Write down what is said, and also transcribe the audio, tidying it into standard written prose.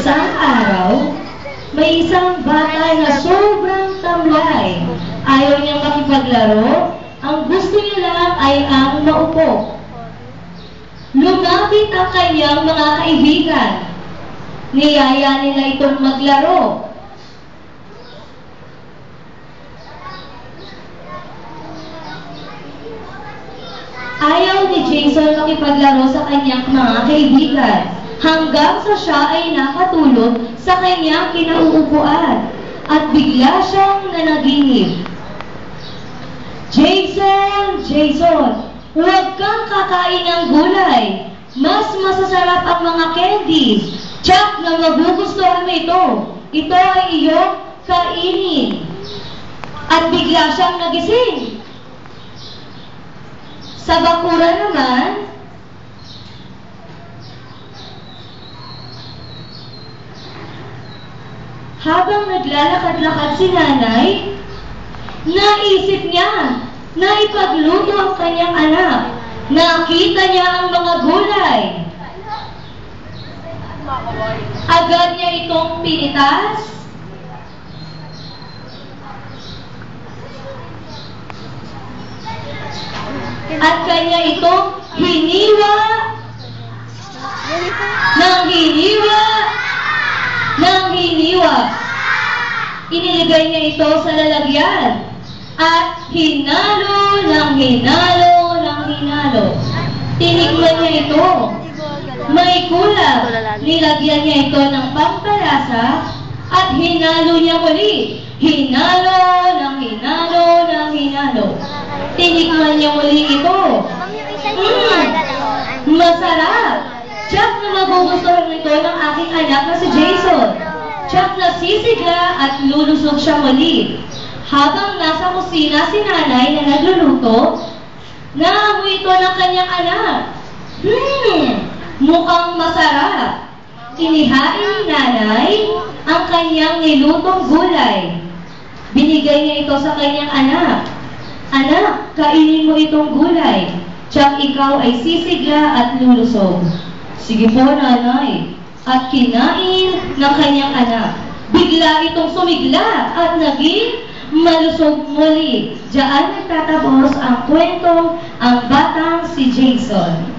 Isang araw, may isang bata na sobrang tamlay. Ayaw niyang makipaglaro. Ang gusto niya lang ay ang maupo. Lumapit ang kanyang mga kaibigan. Niyaya nila itong maglaro. Ayaw ni Jason makipaglaro sa kanyang mga kaibigan hanggang sa siya ay nakatulog sa kanyang kinauupuan at bigla siyang nanaginip. Jason! Jason! Huwag kang kakain ng gulay. Mas masasarap ang mga candies. Tsak na magugustuhan mo ito. Ito ay iyong kainin. At bigla siyang nagising. Sa bakuran naman, habang naglalakad-lakad si nanay, naisip niya na ipagluto ang kanyang anak. Nakita niya ang mga gulay. Agad niya itong pinitas. At kanya itong hiniwa. Nang hiniwa. Nang hiniwa. Iniligay niya ito sa lalagyan. At hinalo ng hinalo ng hinalo. Tinikman niya ito. May kulang. Nilagyan niya ito ng pampalasa at hinalo niya muli. Hinalo ng hinalo ng hinalo. Tinikman niya muli ito. Masarap. Tsak na magugustuhan nito ng aking anak na si Jason. Tsak na sisigla at lulusog siya muli. Habang nasa kusina si nanay na nagluluto, naamoy ito ng kanyang anak. Mukhang masarap. Inihain ni nanay ang kanyang nilutong gulay. Binigay niya ito sa kanyang anak. Anak, kainin mo itong gulay. Tsak ikaw ay sisigla at lulusog. Sige po, nanay. At kinain ng kanyang anak. Bigla itong sumigla at naging malusog muli. Diyan nagtatapos ang kwentong Ang Batang si Jason.